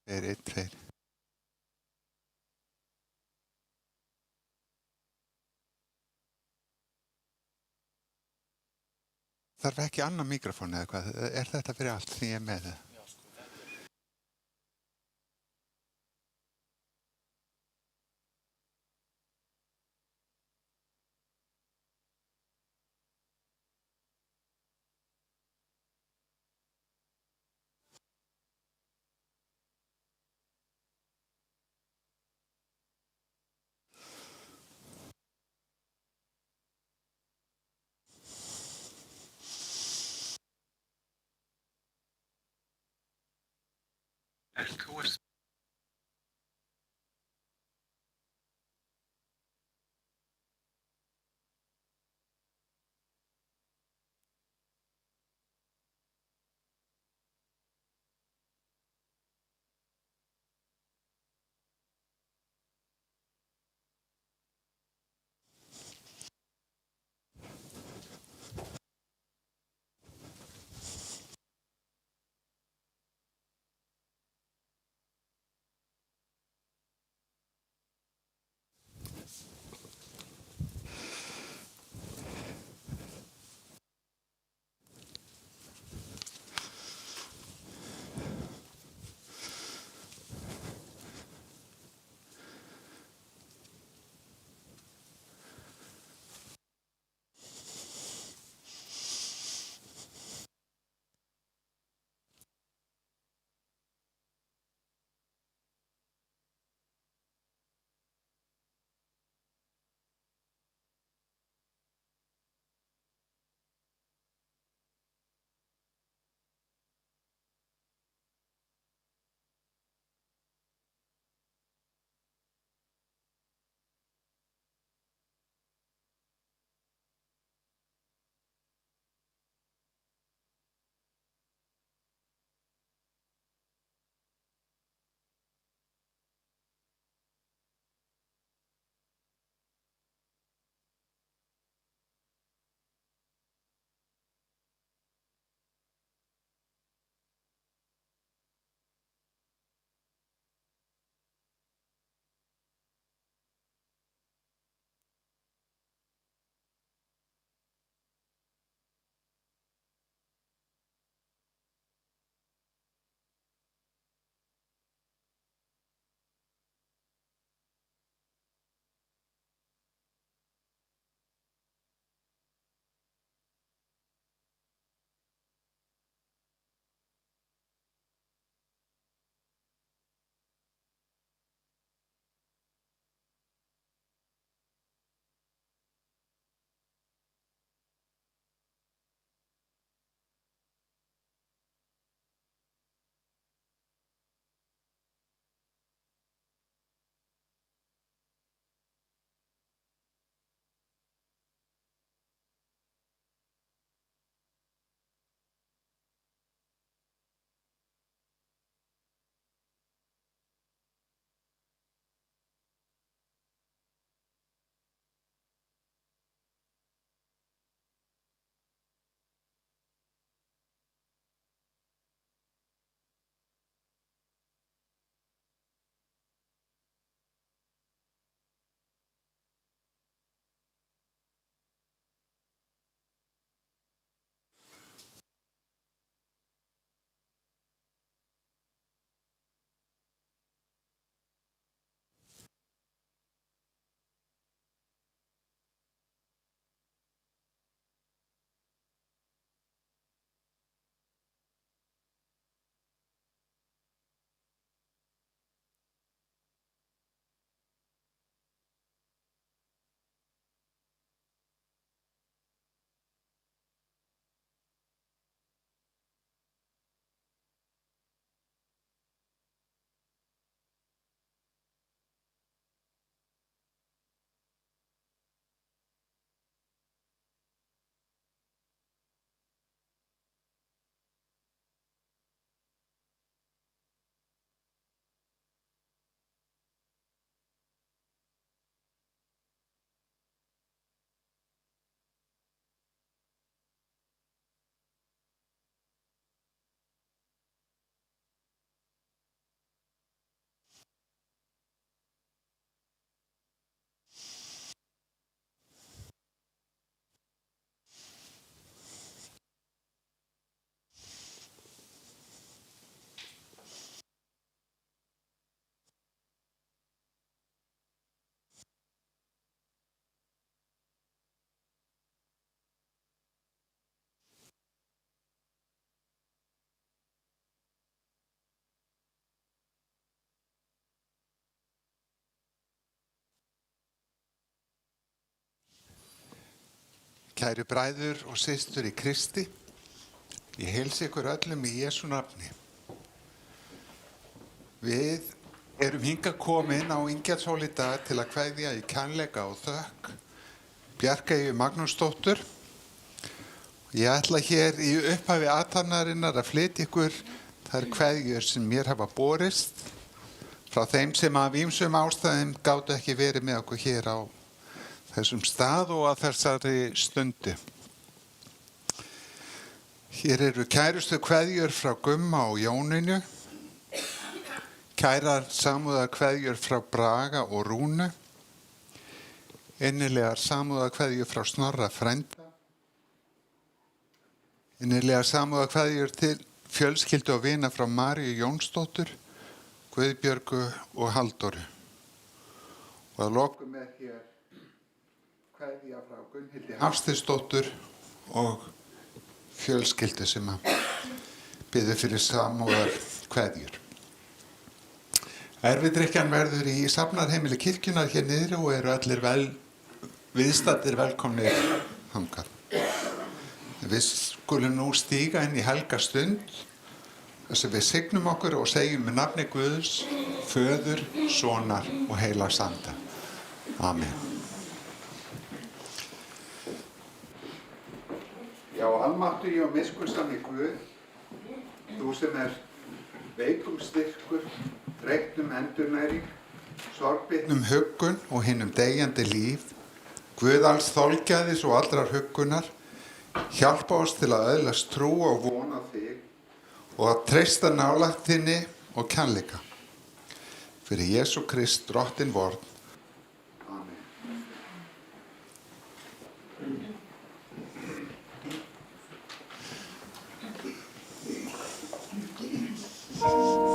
Tveir, einn, tveir. Þarf ekki annan mikrofón eða hvað? Er þetta fyrir allt sem ég er með? Ert þú að Kæru bræður og systur í Kristi, ég heilsa ykkur öllum í Jesú nafni. Við erum hingað komin á Ingjaldshól í dag til að kveðja í kærleika og þökk Bjarkeyju Magnúsdóttur. Ég ætla hér í upphafi athafnarinnar að flytja ykkur þær kveðjur sem mér hafa borist frá þeim sem af ýmsum ástæðum gátu ekki verið með okkur hér á þessum stað og að þessari stundu. Hér eru kærustu kveðjur frá Gumma og Jóninu, kærar samúðar kveðjur frá Braga og Rúnu, innilegar samúðar kveðjur frá Snorra frænda, innilegar samúðar kveðjur til fjölskyldu og vina frá Maríu Jónsdóttur, Guðbjörgu og Halldóru. Og að lokum hér kveðja frá Gunnhildi Hafsteinsdóttur og fjölskyldu sem að biður fyrir samúðar kveðjur. Erfidrykkjan verður í safnarheimili kirkjunnar hér niðri og eru allir viðstaddir velkomnir þangað. Við skulum nú stíga inn í helga stund þar sem við signum okkur og segjum með nafni Guðs, Föður, Sonar og Heilags Anda. Amen. Já, almáttugir og miskunnsami Guð, þú sem veikum styrkur, þreyttum endurnæring, sorgbittnum huggun og hinum deyjandi líf, Guð alls þolgæðis og allrar huggunar, hjálpa oss til að öðlast trú og von á þig og að treysta nálægt þinni og kærleika. Fyrir Jesú Krist, drottinn vorn. Amen. Oh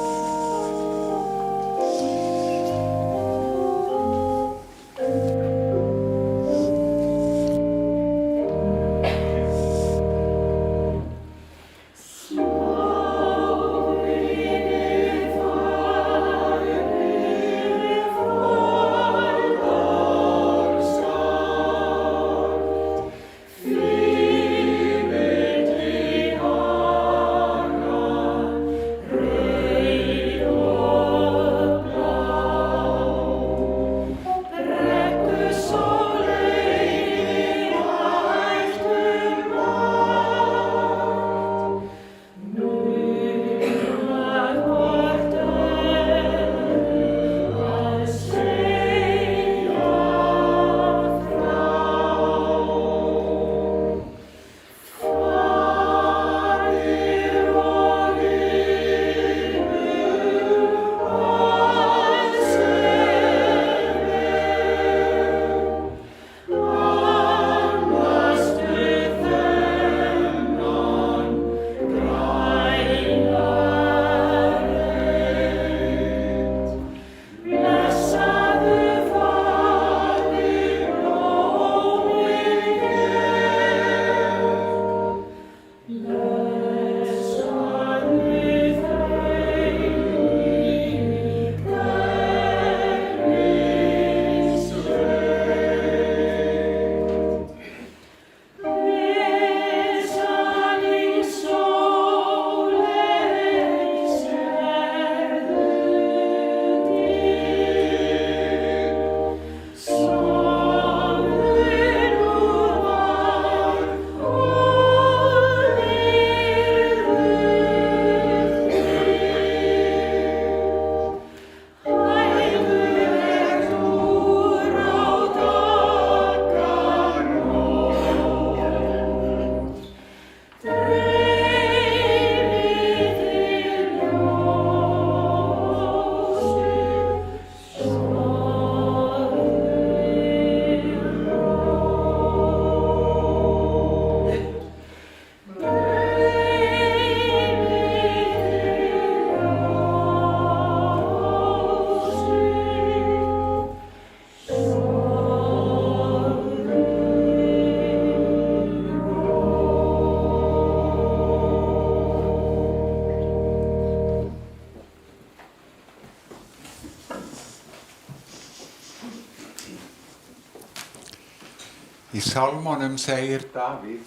Í sálmunum segir Davíð: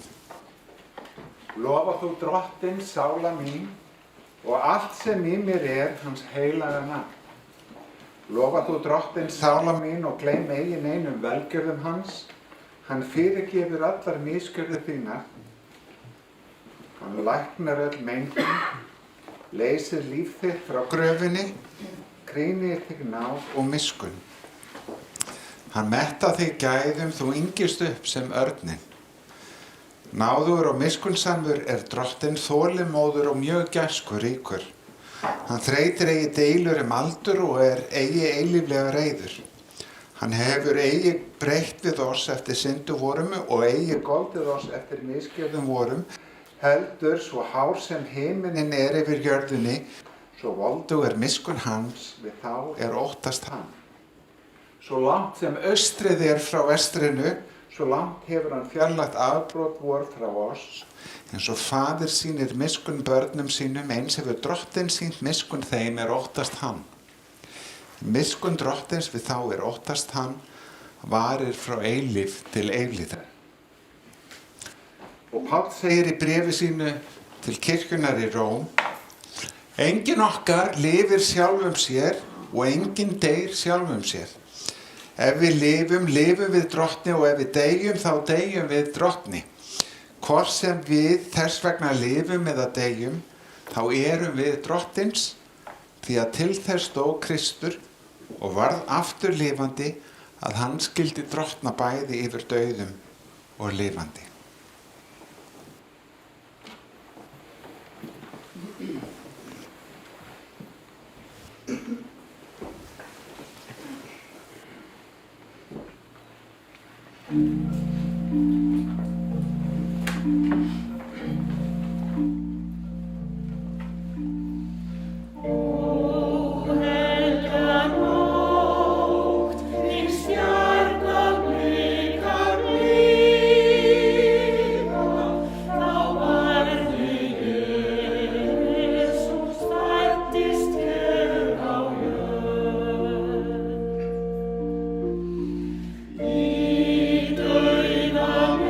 Lofa þú Drottinn, sála mín, og allt sem í mér hans heilaga nafn. Lofa þú Drottinn, sála mín, og gleym eigi neinum velgjörðum hans. Hann fyrirgefur allar misgjörðir þínar. Hann læknar öll meintum, leysir líf þitt frá gröfinni, krýnir þig náð og miskunn. Hann metta þig gæðum, þú yngist upp sem örninn. Náðugur og miskunnsamur Drottinn, þolinmóður og mjög gæskuríkur. Hann þreytir eigi deilur aldur og eigi eilíflega reiður. Hann hefur eigi breytt við oss eftir syndu vorum og eigi goldið oss eftir misgjörðum vorum, heldur svo hár sem himinin yfir jörðinni, svo voldug miskunn hans, við þá óttast hann. Svo langt sem austrið frá vestrinu, svo langt hefur hann fjarlægt afbrot vor frá oss. Eins og faðir sýnir miskunn börnum sínum, eins hefur Drottinn sýnt miskunn þeim óttast hann. Miskunn Drottins við þá óttast hann, varir frá eilíf til eilíðar. Og Páll segir í bréfi sínu til kirkjunnar í Róm: Enginn okkar lifir sjálfum sér og enginn deyr sjálfum sér. Ef við lifum, lifum við Drottni, og ef við deyjum, þá deyjum við Drottni. Hvort sem við þess vegna lifum eða deyjum, þá erum við Drottins, því að til þess dó Kristur og varð aftur lifandi, að hann skyldi drottna bæði yfir dauðum og lifandi. Í dauða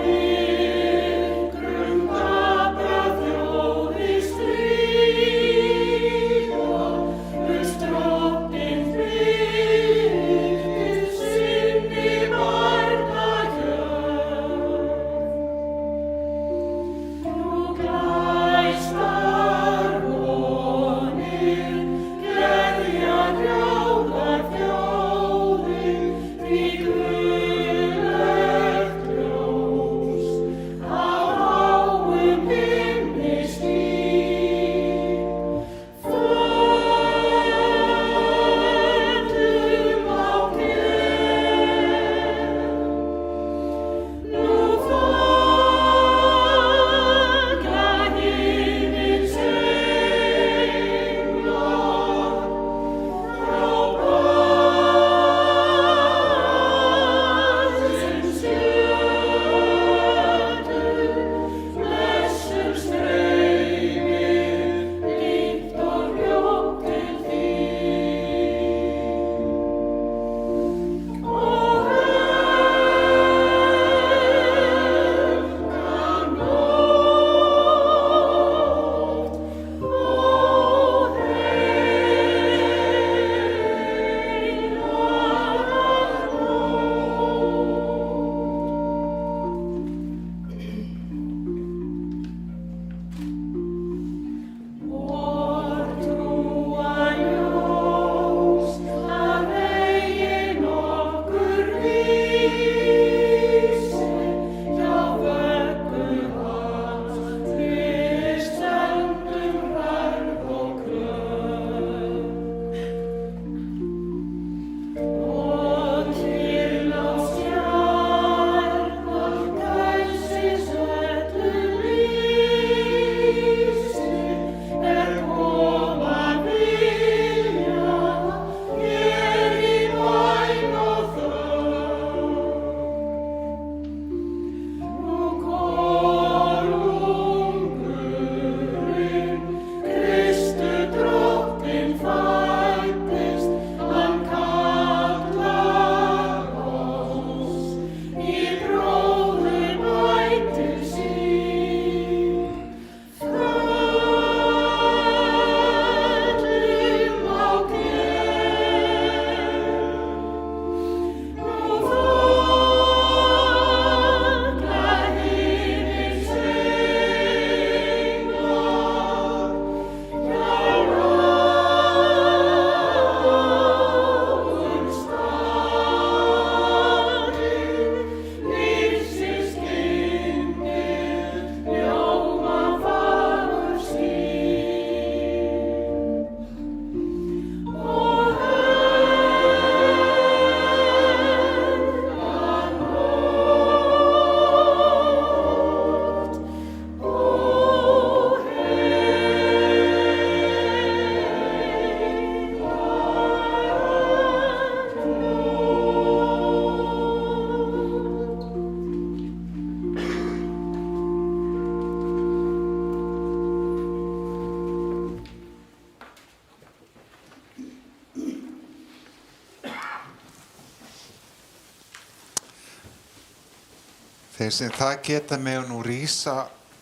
Þeir sem það geta mega nú rísa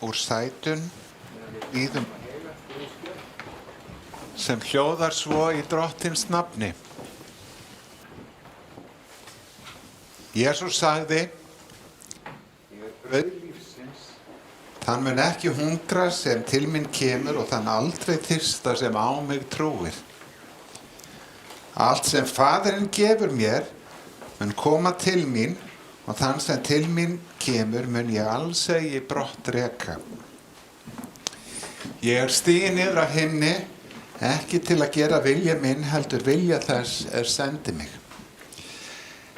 úr sætum íðum sem hljóðar svo í Drottins nafni. Jesús sagði, ég er brauð lífsins, þann mun ekki hungra sem til mín kemur og þann aldrei þyrsta sem á mig trúir. Allt sem Faðirinn gefur mér mun koma til mín og þann sem til mín kemur mun ég alls eigi brott reka. Ég er stiginn niður af himni, ekki til að gera vilja minn, heldur vilja þess sendi mig.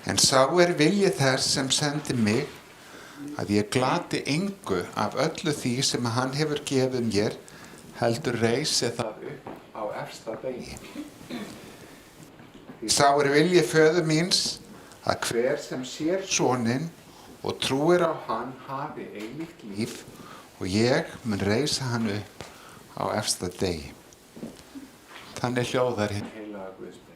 En sá vilji þess sem sendi mig, að ég glati engu af öllu því sem hann hefur gefið mér, heldur reisi það upp á efsta degi. Sá vilji föður míns, að hver sem sér soninn og trúir á hann hafi eilíft líf og ég mun reisa hann upp á efsta degi. Þannig hljóðar hinn heilaga Guðsbeiðni.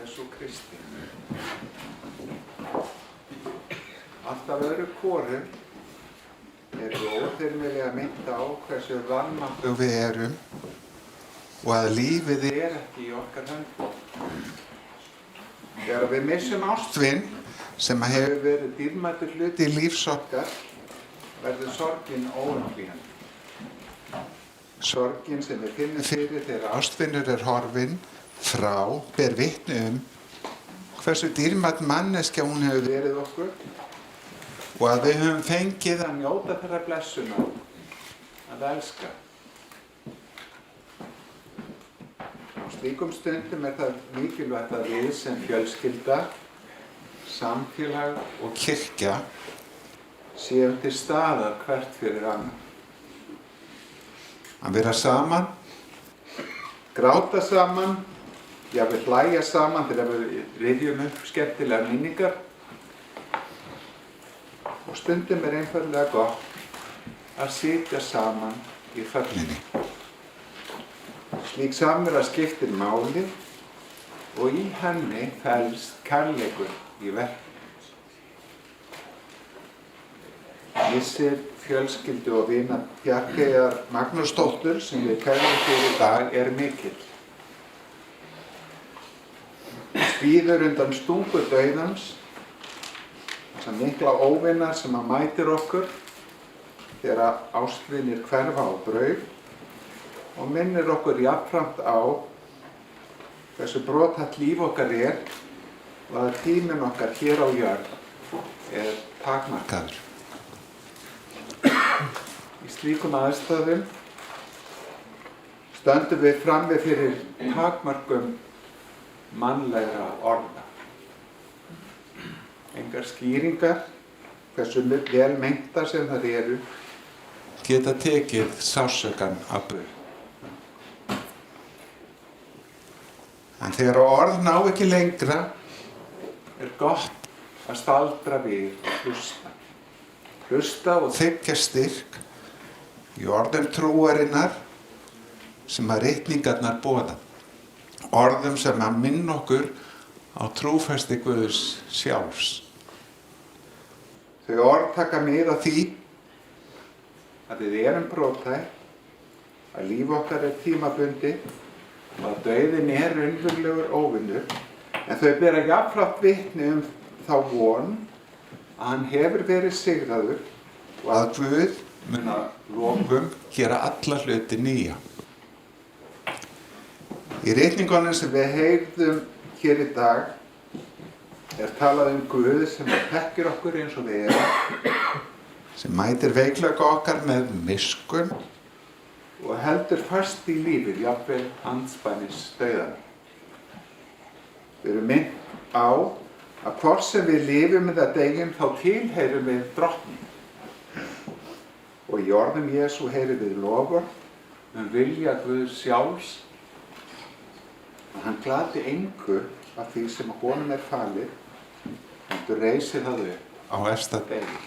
Jesú Kristi. Alltaf öðru hvorum erum við óþyrmilega minnt á hversu vanmáttug við erum og að lífið ekki í okkar höndum. Þegar við missum ástvin sem hefur verið dýrmætur hluti í lífs okkar, verður sorgin óumflýjandi. Sorgin sem við finnum fyrir þegar ástvinur horfinn frá ber vitni hversu dýrmæt manneskja hún hefur verið okkur og að við höfum fengið að njóta þeirra blessunar að elska. Á slíkum stundum það mikilvægt að við sem fjölskylda, samfélag og kirkja séum til staðar hvert fyrir annan. Að vera saman, gráta saman, jafnvel hlæja saman þegar við rifjum upp skemmtilegar minningar og stundum einfaldlega gott að sitja saman í þögninni. Slík samvera skiptir máli og í henni felst kærleikur í verki. Missir fjölskyldu og vina Bjarkeyjar Magnúsdóttur sem við kærðum fyrir í dag mikill. Svíður undan stungu dauðans, þessa mikla óvinna sem mætir okkur þegar ástvinir hverfa á braut og minnir okkur jafnframt á hversu brothætt líf okkar og að tíminn okkar hér á jörð takmarkaður. Í slíkum aðstæðum stöndum við frammi fyrir takmörkum mannlegra orða. Engar skýringar, hversu vel meintar sem þær geta tekið sársaukann af burt. En þegar orð ná ekki lengra, gott að staldra við og hlusta. Hlusta og þiggja styrk í orðum trúarinnar sem að ritningarnar boða. Orðum sem að minna okkur á trúfesti Guðs sjálfs. Þau orð taka mið af því að við erum brothætt, að líf okkar tímabundið og að dauðinn raunverulegur óvinur, en þau bera jafnframt vitni þá von að hann hefur verið sigraður og að Guð mun að lokum gera alla hluti nýja. Í ritningunum sem við heyrðum hér í dag talað Guð sem þekkir okkur eins og við sem mætir veikleika okkar með miskunn og heldur fast í lífið, jafnvel andspænis dauðanna. Við erum minnt á að hvort sem við lifum eða deyjum þá tilheyrum við Drottni. Og í orðum Jesú heyrum við loforð vilja Guðs sjálfs að hann glati engu af því sem honum falið, heldur reisi það upp á efsta degi.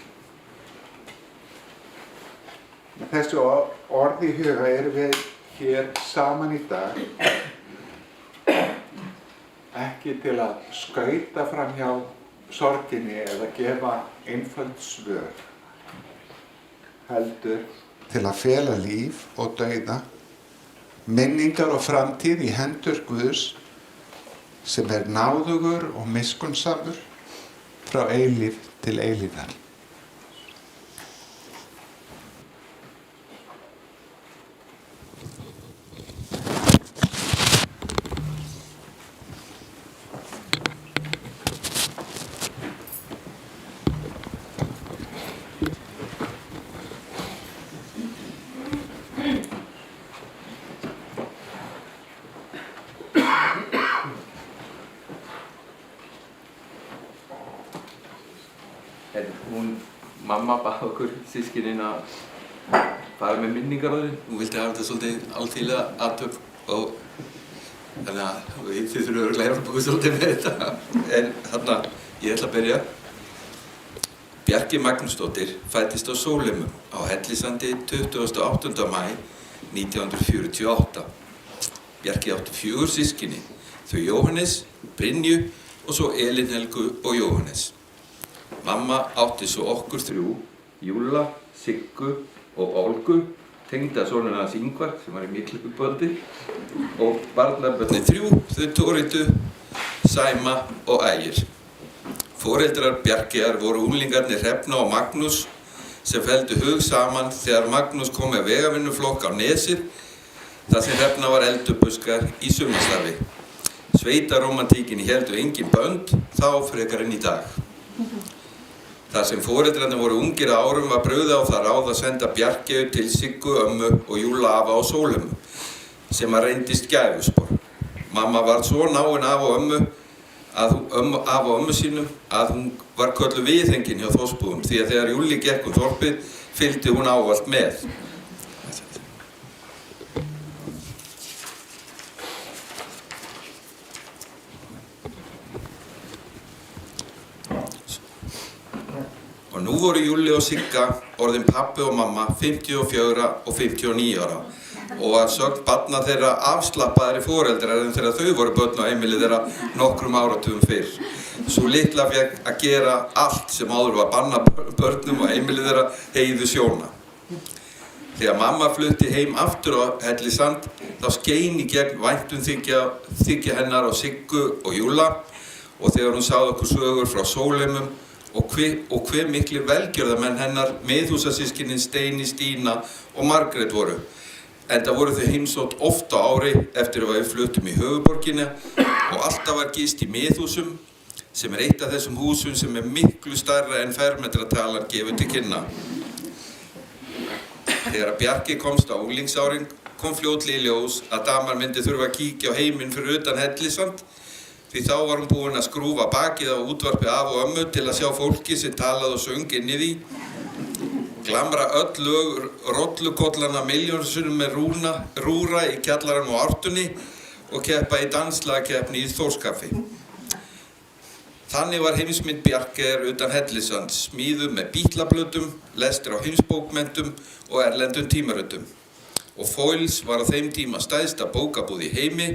Með þessu orði í huga erum við hér saman í dag, ekki til að skauta fram hjá sorginni eða gefa einföld svör, heldur til að fela líf og dauða, minningar og framtíð í hendur Guðs sem náðugur og miskunnsamur frá eilíf til eilífðar. Mamma bað okkur systkinin að fara með minningarorðin. Hún vildi hafa þetta svolítið alþýðlega athöfn og þannig að þið þurfum örugglega að hjálpa okkur svolítið með þetta. En þarna, ég ætla að byrja. Bjarki Magnúsdóttir fæddist á Sólheimum á Hellisandi 28. maí 1948. Bjarki átti 4 systkini, þau Jóhannes, Brynju og svo Elín Helgu og Jóhannes. Mamma átti svo okkur 3, Júlla, Siggu og Olgu tengdasoninn hans Ingvar sem var í miklu uppáldi og barnabörnin 3, þau Þórildur, Sæma og Ægir. Foreldrar Bjarkeyjar voru unglingarnir Hrefna og Magnús sem felldu hug saman þegar Magnús kom með vegavinnuflokk á Nesið þar sem Hrefna var eldurbuskar í sumarstarfi. Sveitarómantíkinni héldu engin bönd þá frekar en í dag. Þar sem foreldrarnir voru ungir að árum var brugðið á það ráð að senda Bjarkeyju til Siggu ömmu og Júlla afa á Sólheimu sem að reyndist gæfuspor. Mamma var svo náin afa og ömmu sínum að hún var kölluð viðhengin hjá Þórsbúðum því að þegar Júlli gekk þorpið fylgdi hún ávallt með. Og nú voru Júlli og Sigga orðin pabbi og mamma 54 og 59 ára og var sögn barna þeirra afslappaðri foreldrar en þegar þau voru börn á heimili þeirra nokkrum áratugum fyrr. Sú litla fékk að gera allt sem áður var bannað börnum á heimili þeirra Heiðu sjóna. Þegar mamma flutti heim aftur á Hellisand þá skein í gegn væntumþykja hennar á Siggu og Júlla og þegar hún sagði okkur sögur frá Sólheimum og hve miklir velgjörðamenn hennar miðhúsasystkinin Steini, Stína og Margrét voru. Enda voru þau heimsótt oft á ári eftir að við fluttum í höfuðborgina og alltaf var gist í miðhúsum sem eitt af þessum húsum sem miklu stærra en fermetratalan gefur til kynna. Þegar Bjarki komst á unglingsárin kom fljótlega í ljós að damar myndi þurfa að kíkja á heiminn fyrir utan Hellisand því þá var hún búin að skrúfa bakið á útvarpi af og ömmu til að sjá fólki sem talaði og söng inn í því, glamra öll lög rollukollana milljónsinnum með rúra í kjallaranum og ártunni og keppa í danslagakeppni í Þórskaffi. Þannig var heimsmynd Bjarkeyjar utan Hellisand smíðuð með bítlaplötum, lestur á heimsbókmenntum og erlendum tímaritum. Og Foyles var á þeim tíma stærsta bókabúð í heimi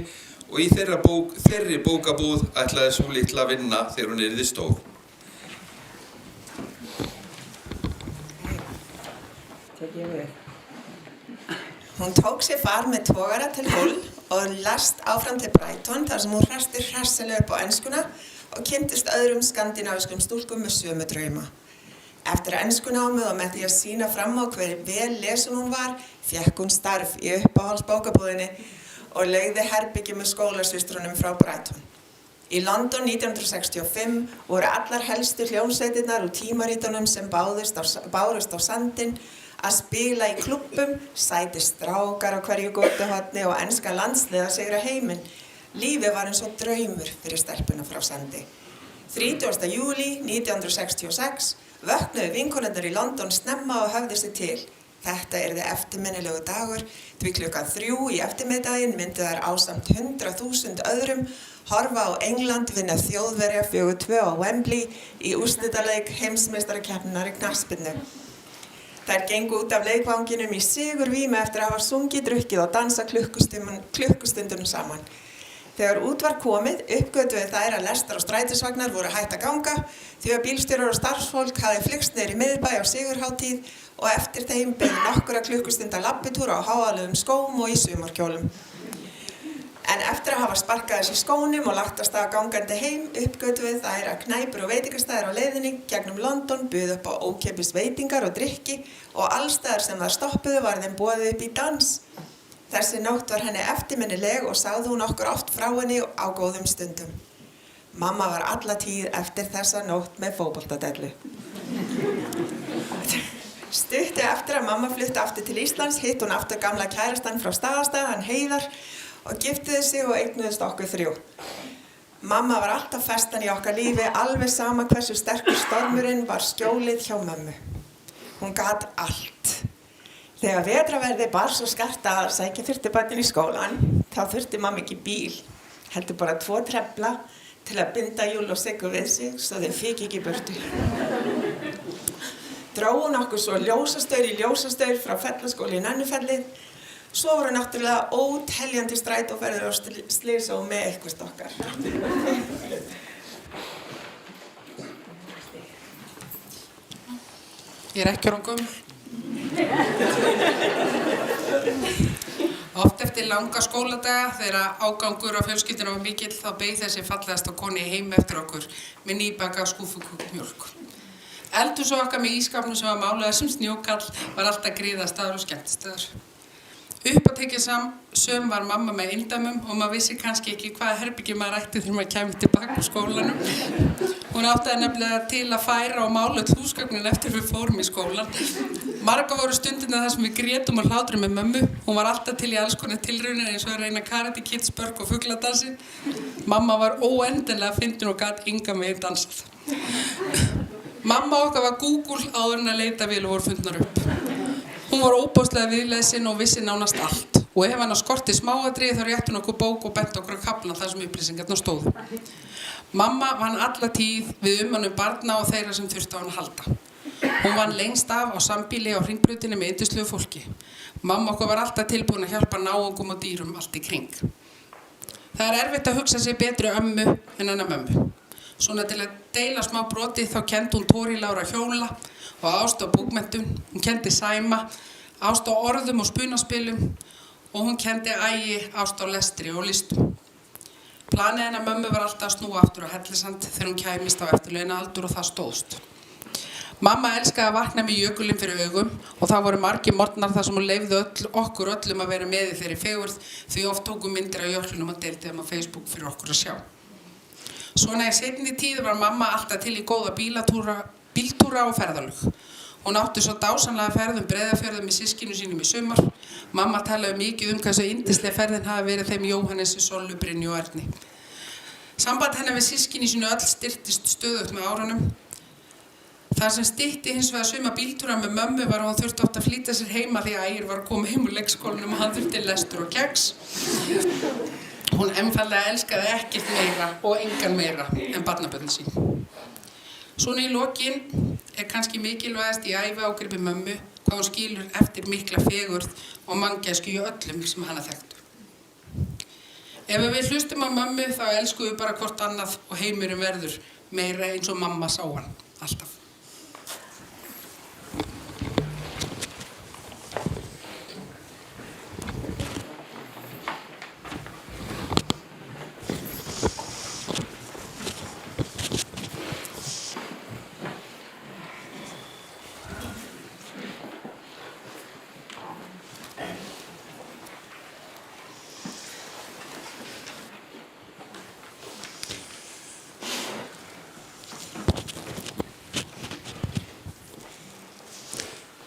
og í þeirri bókabúð ætlaði sú litla að vinna þegar hún yrði stór. Hún tók sér far með togara til Hull og last áfram til Brighton þar sem hún hræsti hressilega upp á enskuna og kynntist öðrum skandinavískum stúlkum með sömu drauma. Eftir enskunámið og með því að sýna fram á hver vel lesin hún var, fékk hún starf í uppáhaldsbókabúðinni og leigði herbergi með skólasvistrunum frá Brighton. Í London 1965 voru allar helstu hljómsveitirnar úr tímarítunum sem bárust á sandinn að spila í klubbum, sæti strákar á hverju götuhorni og enska landsliða sigra heiminn. Lífið var eins og draumur fyrir stelpuna frá sandi. 30. júlí 1966 vöknuðu vinkonurnar í London snemma og höfðu sig til. Þetta yrði eftirminnilegu dagur, því klukkan 3 í eftirmiðdaginn myndu þær ásamt 100.000 öðrum horfa á England vinna Þjóðverja 4-2 á Wembley í úrslitaleik heimsmeistarakeppninnar í knattspyrnu. Þær gengu út af leikvanginum í sigurvímu eftir að hafa sungið, drukkið og dansað klukkustundum saman. Þegar út var komið, uppgötvuðu þær að lestar og strætisvagnar voru hætt að ganga því að bílstjórar og starfsfólk hafði flygst niður í miðbæ á sigurhátíð og eftir þeim beið nokkura klukkustunda labbitúra á háalögum skóm og í sumarkjólum. En eftir að hafa sparkað þessi skónum og lagt af stað gangandi heim, uppgötvuðu þær að knæpur og veitingastæðir á leiðinni gegnum London buðu upp á ókeypis veitingar og drykki og allstaðar sem þær stoppuðu var þeim boðið upp í dans. Þessi nótt var henni eftirminnileg og sagði hún okkur oft frá henni á góðum stundum. Mamma var alla tíð eftir þessa nótt með fótboltadellu. Stuttu eftir að mamma flutti aftur til Íslands hitti hún aftur gamla kærastan frá Staðarstað, hann Heiðar, og giftuðu sig og eignuðust okkur 3. Mamma var alltaf festan í okkar lífi, alveg sama hversu sterkur stormurinn var skjólið hjá mömmu. Hún gat allt. Þegar vetraverði bar svo skart að sækja þurfti börnin í skólan, þá þurfti mamma ekki bíl, heldur bara 2 trefla til að binda Júll og Siggu við sig svo þeim fikk ekki burtu. Dró hún okkur svo ljósastaur í ljósastaur frá Fellaskóla í Nennufellið, svo voru náttúrulega óteljandi strætóferðir og slys og með eitthvað okkar. Ég er ekki orðin gömul. langa skóladaga þegar ágangur á fjölskylduna var mikill þá beið þessi fallegasta koni heim eftir okkur með nýbaka skúfumjólk. Eldhús okkar með ískapnum sem var málaður sem snjókall var alltaf griðastaður og skemmtistaður. Uppátekið söm var mamma með eindæmum og maður vissi kannski ekki hvaða herbyggi maður ætti þegar maður kæmi tilbaka úr skólanum. Hún áttaði nefnilega til að færa og mála öll húsgögnin eftir við fórum í skólan. Marga voru stundina þar sem við grétum og hlátrum með mömmu. Hún var alltaf til í alls konar tilraunir eins og að reyna karate, kidsbörk og fugladansi. Mamma var óendanlega fyndin og gat engan veginn dansað. Mamma okkar var Google áður en að leitavélar voru fundnar upp. Hún var óbóðslega viðlesin og vissi nánast allt. Og ef hana skorti smáatriði þá rétti hún okkur bók og benti okkur að kafla þar sem upplýsingarnar stóðu. Mamma vann alla tíð við umönnun barna og þeirra sem þurftu á hann að halda. Hún vann lengst af á sambýli á hringbrautinni með yndislegu fólki. Mamma okkur var alltaf tilbúin að hjálpa náungum og dýrum allt í kring. Það er erfitt að hugsa sér betri ömmu en hennar mömmu. Svona til að deila smá broti þá kenndi hún Tóri Lára hjóla og ást á bókmentum. Hún kendi Sæma, ást á orðum og spunaspilum og hún kendi Ægi ást á lestri og listum. Planið hennar mömmu var alltaf að snúa aftur á Hellisand þegar hún kæmist á eftirlaunaaldur og það stóðst. Mamma elskaði að vakna með jökulinn fyrir augum og það voru margir morgnar þar sem hún leyfði okkur öllum að vera með í þeirri fegurð því oft tókum myndir af jöklinum og deildi þeim á Facebook fyrir okkur að sjá. Svona í seinni tíð var mamma alltaf til í góða bíltúra og ferðalög. Hún átti svo dásamlega ferð Breiðafjörð með systkinum sínum í sumar. Mamma talaði mikið hversu yndisleg ferðin hafi verið þeim Jóhannesi, Sollu, Brynju og Erni. Samband hennar við systkini sínu öll styrktist stöðugt með árunum. Það sem stytti hins vegar suma bíltúra með mömmu var að hún þurfti oft að flýta sér heima því að Ægir var að koma heim úr leikskólanum og hann þurfti lestur og kex. Hún einfaldlega elskaði ekkert meira og engan meira en barnabörnin sín. Svona í lokin kannski mikilvægast í æviágripi mömmu hvað hún skilur eftir mikla fegurð og manngæsku í öllum sem hana þekktu. Ef við hlustum á mömmu þá elskum við bara hvort annað og heimurinn verður meira eins og mamma sá hann alltaf.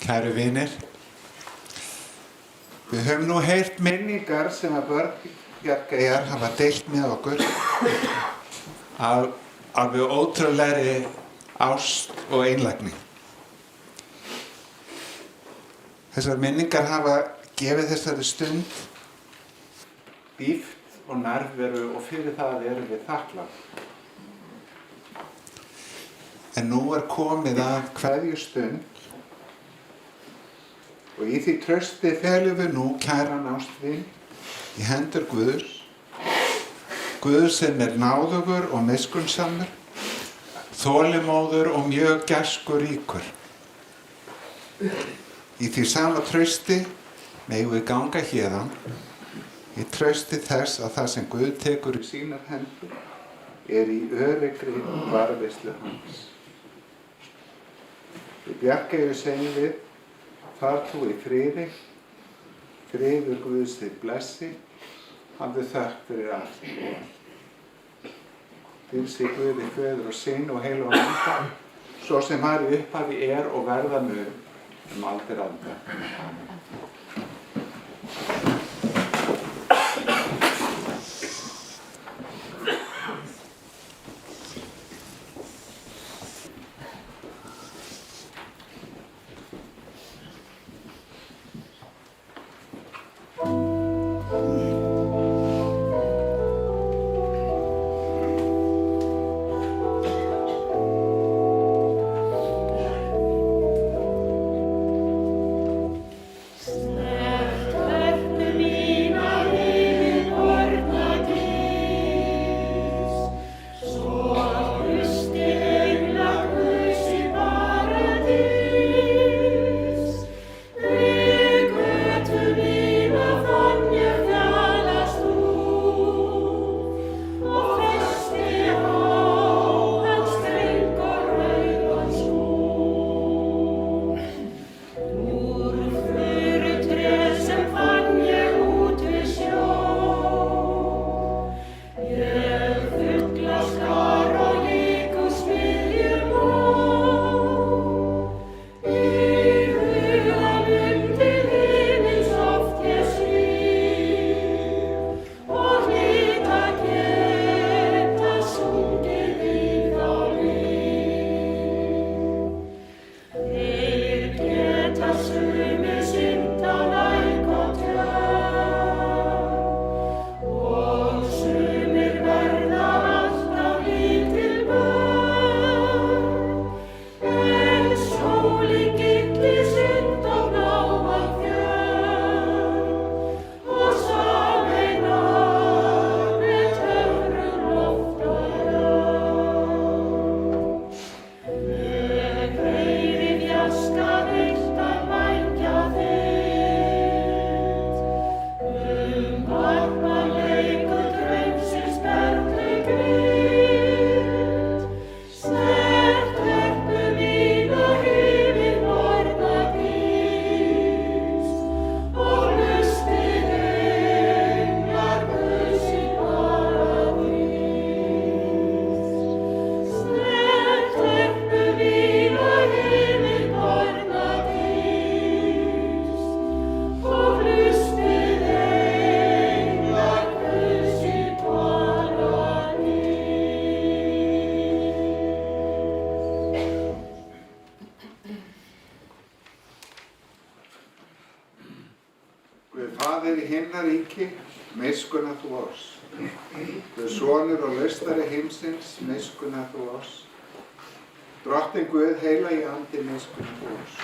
Kæru vinir, við höfum nú heyrt minningar sem að börn Bjarkeyjar hafa deilt með okkur af alveg ótrúlegri ást og einlægni. Þessar minningar hafa gefið þessari stund dýpt og nærveru og fyrir það erum við þakklát. En nú er komið að kveðjustund og í því trausti felum við nú kæran ástvin í hendur Guðs, Guð sem er náðugur og miskunnsamur, þolinmóður og mjög gæskuríkur. Í því sama trausti megum við ganga héðan, í trausti þess að það sem Guð tekur í sínar hendur í öruggri varðveislu hans. Í Bjarkeyju segjum við: far þú í friði, friður Guðs þig blessi, hafðu þökk fyrir allt og allt. Þín sé Guði föður og Son og heilagan anda, svo sem var í upphafi og verða mun aldir alda. Amen. Guð Faðir í himnaríki, miskunna þú oss. Guð Sonur og laustari heimsins, miskunna þú oss. Drottinn Guð heilagi andi, miskunna þú oss.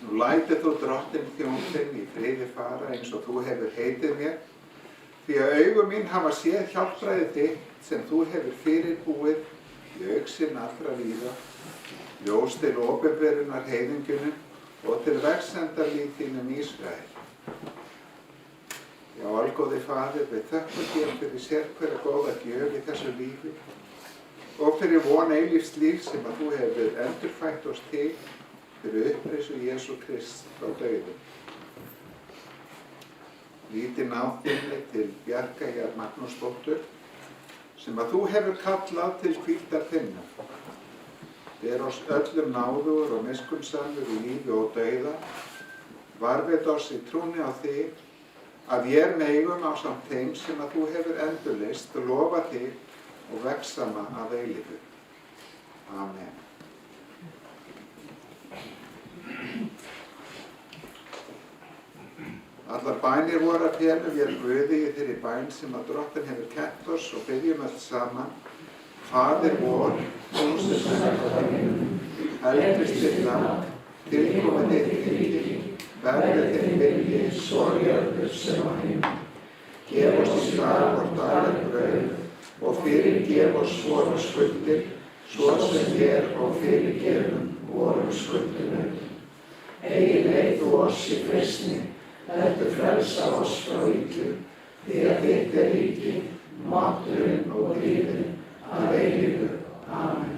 Nú lætið þú drottinn þjón þinn í friði fara eins og þú hefur heitið mér, því að augu mín hafa séð hjálpræði þitt sem þú hefur fyrirbúið í augsinn allra víða, ljós til opinberunar heiðingjunum og til vegsemdar þínum Ísrael. Já, algóði Faðir, við þökkum þér fyrir sérhverja góða gjöf í þessu lífi og fyrir von eilífs líf sem að þú hefur endurfætt oss til fyrir upprisu Jesú Krist frá dauðum. Lítið náð þinni til Bjarkeyjar Magnúsdóttur sem að þú hefur kallað til hvíldar þinnar. Ber oss öllum náðugur og miskunnsamur í lífi og dauða, varðveit oss í trúni á þig, að vér megum ásamt þeim sem að þú hefur endurlist og lofa þig og vegsama að eilífu. Amen. Allar bænir voru að félum vér Guði í þeirri bæn sem að Drottinn hefur kennt oss og byggjum öll saman. Faðir vor, þú sem ert á himnum, helgist þitt nafn, tilkomið þitt ríki, verði þinn vilji svo á jörðu sem á himnum. Gef oss í dag vort daglega og fyrirgef oss vorar skuldir, svo sem vér og fyrirgefum vorum skuldunum. Eigi leið þú oss í freistni, heldur frelsa oss frá illu, því að þitt ríki, mátturinn og dýrðin að eilífu. Amen.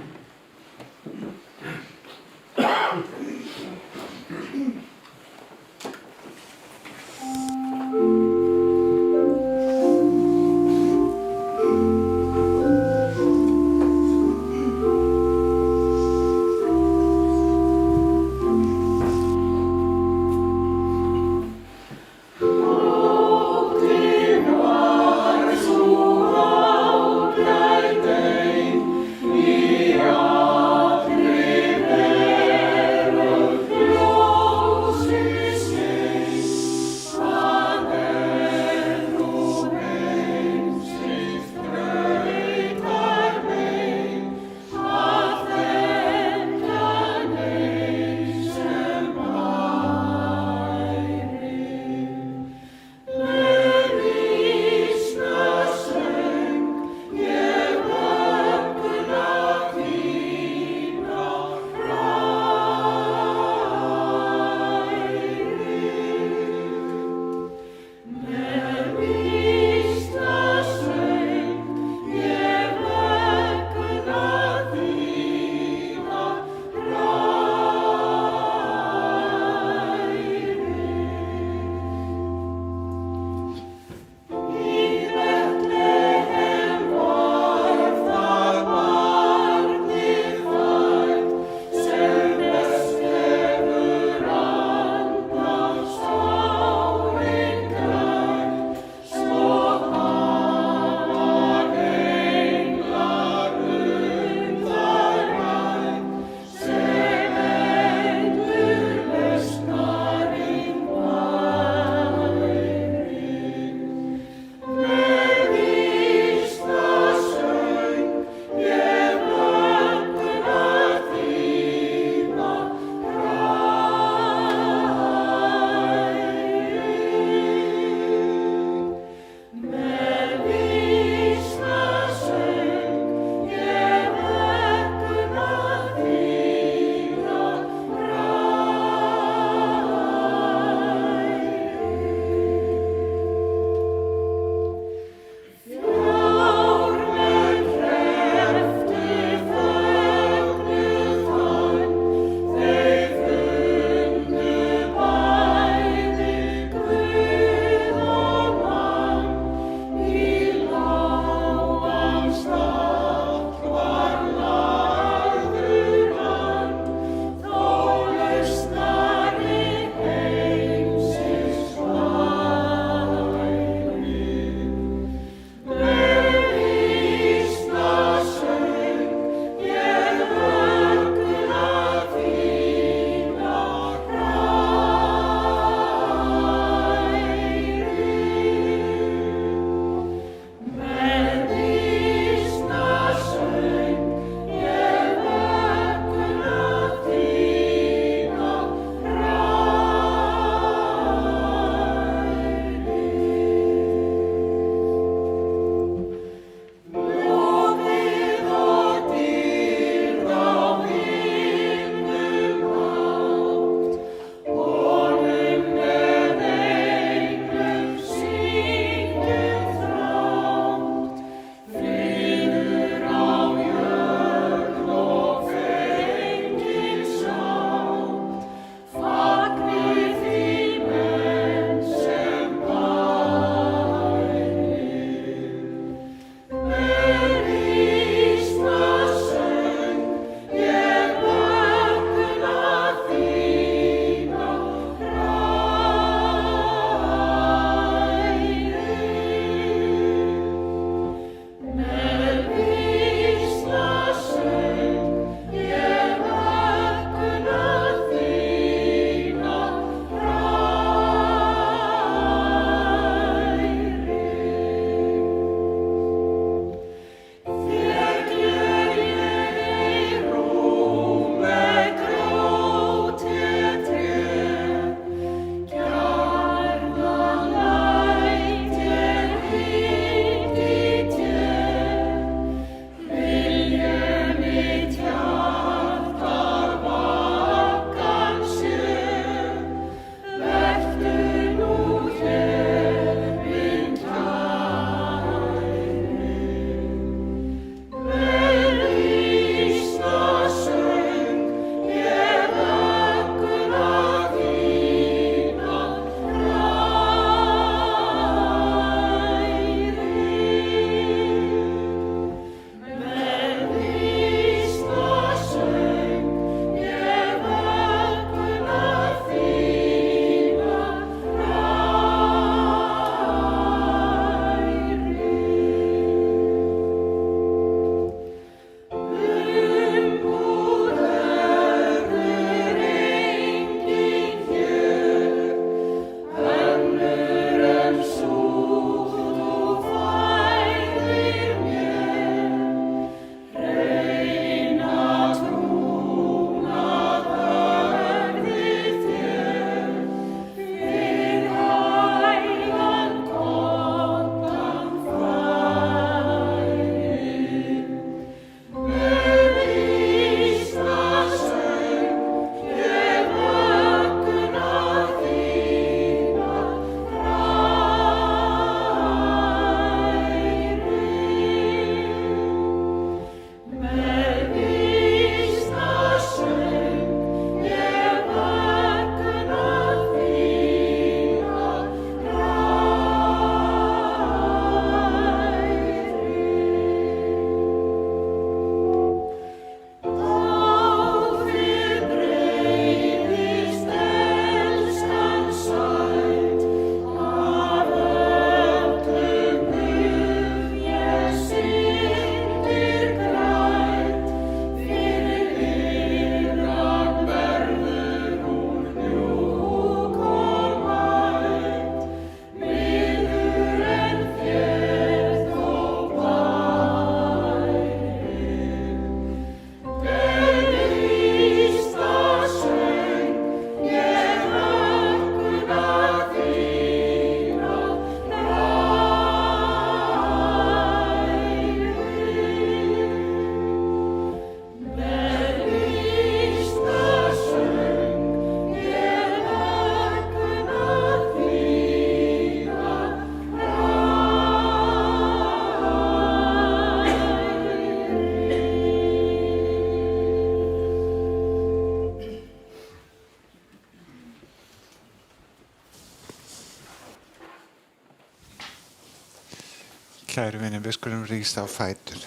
Kæru vinir, við skulum rísa á fætur.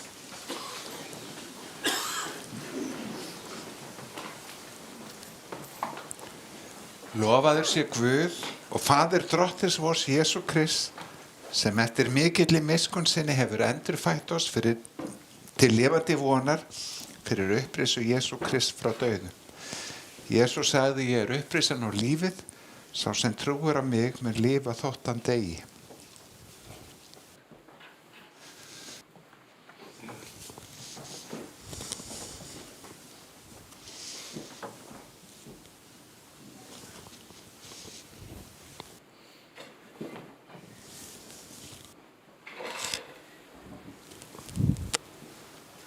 Lofaður sé Guð og Faðir drottins vors Jesú Krist, sem eftir mikilli miskunn sinni hefur endurfætt oss til lifandi vonar fyrir upprisu Jesú Krist frá dauðum. Jesú sagði, ég er upprisan og lífið, sá sem trúir á mig mun lifa þótt hann deyi.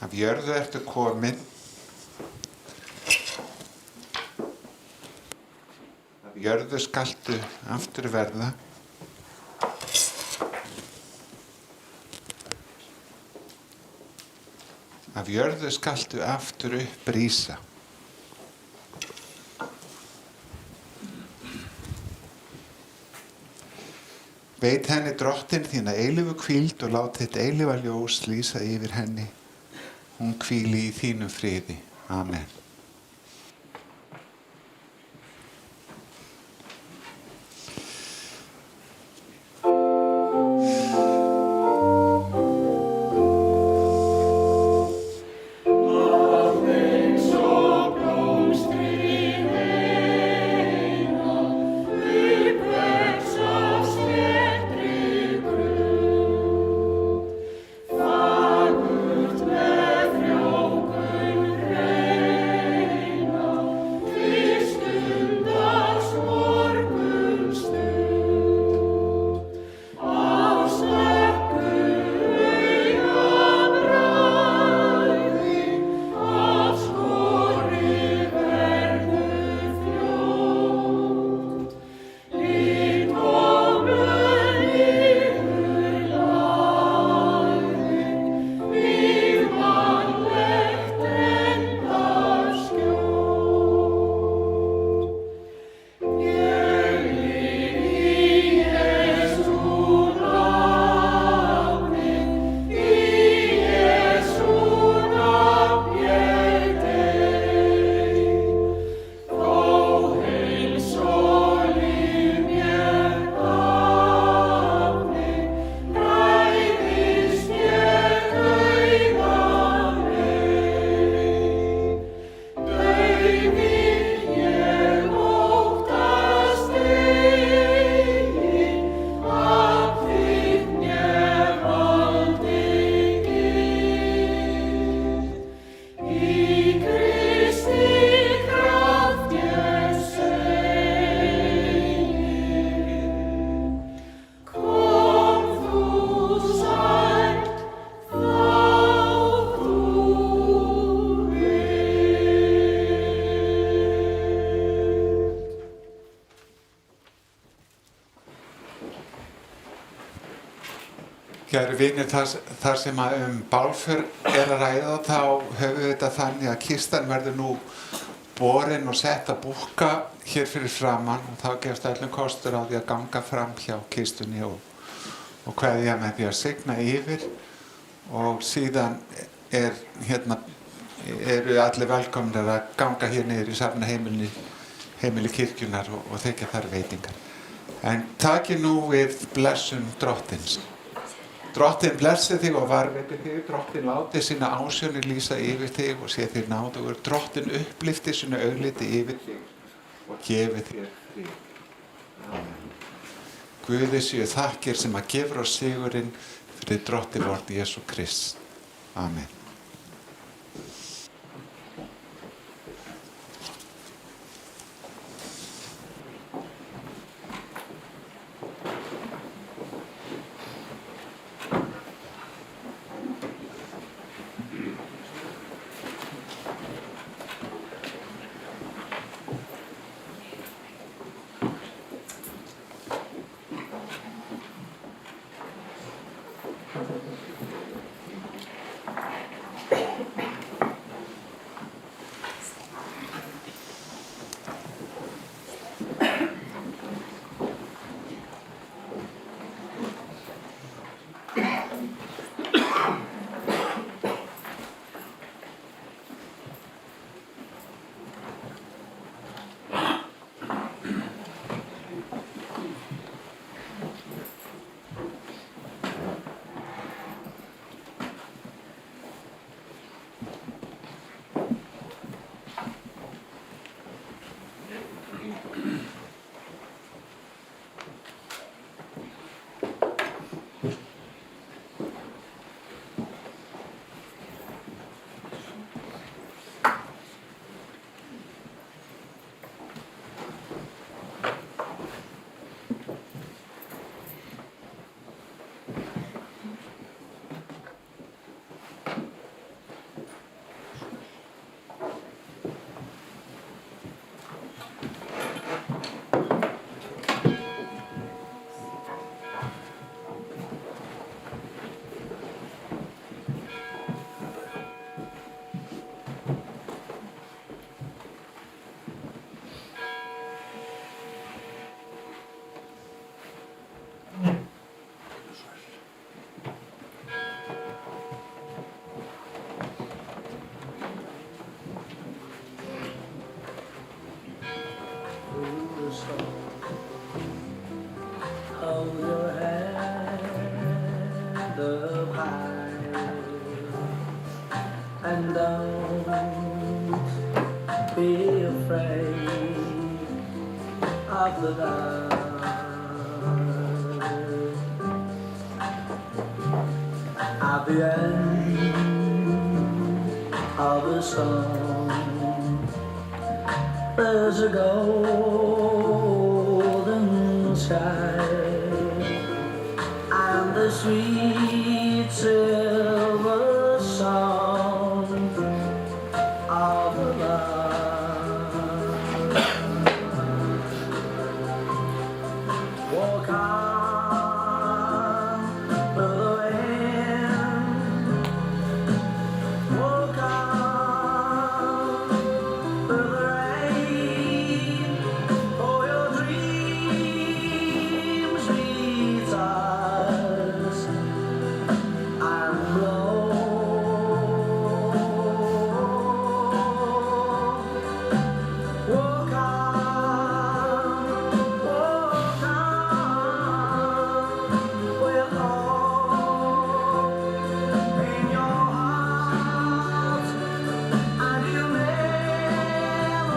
Af jörðu ertu komin, af jörðu skaltu aftur verða, af jörðu skaltu aftur upp rísa. Veit henni drottin þína eilífu hvíld og lát þitt eilífa ljós lýsa yfir henni. Hún hvíli í þínum friði. Amen. Kæru vinir, þar sem bálför er að ræða, þá höfum við þetta þannig að kistan verður nú borin og sett að búkka hér fyrir framann og þá gefst öllum kostur á því að ganga fram hjá kistunni og kveðja með því að signa yfir og síðan eru allir velkomnir að ganga hér niður í safna heimili kirkjunar og þiggja þar veitingar. En takið nú við blessun drottins. Drottin blessi þig og varveiti þig, drottin láti sína ásjónir lýsa yfir þig og sé þér náðugur, drottin upplifti sínu augliti yfir þig og gefi þér frið. Amen. Guði séu þakkir sem að gefur oss sigurinn fyrir drotti vort Jesú Krist. Amen. hold your head up high and don't be afraid of the dark. At the end of a song, there's a golden sky and the sweet silver song of the lark. Walk on the wind, walk on the rain, for your dreams meet us and blow. Walk on, with hope in your heart, and you never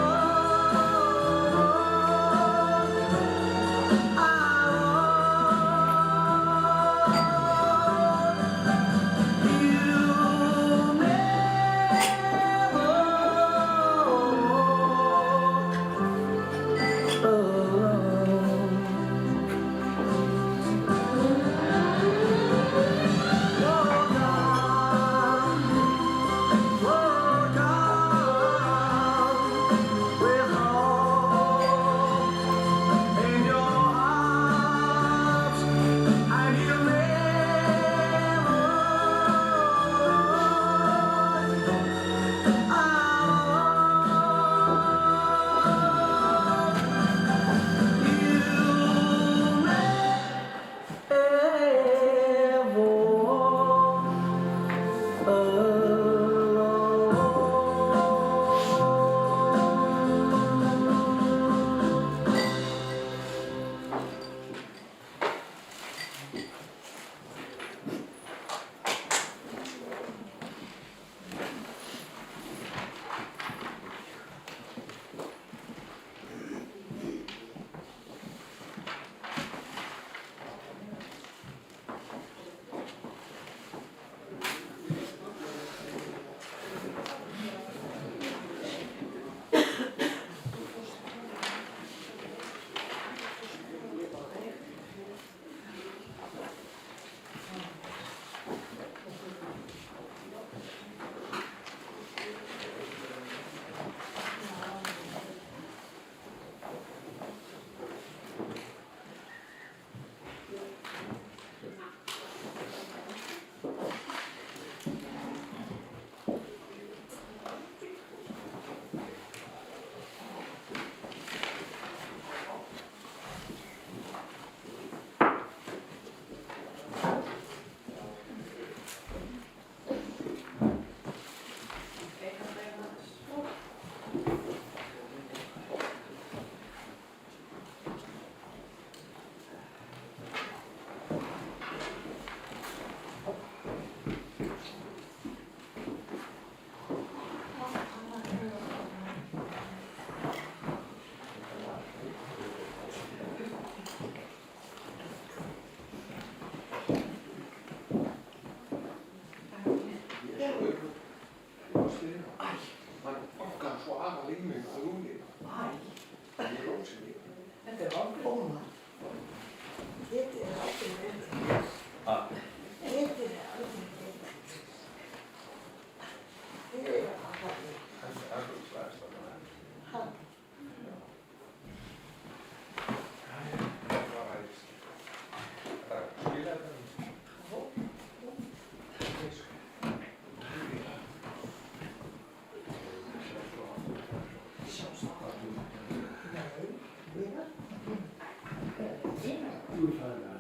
Þú er það.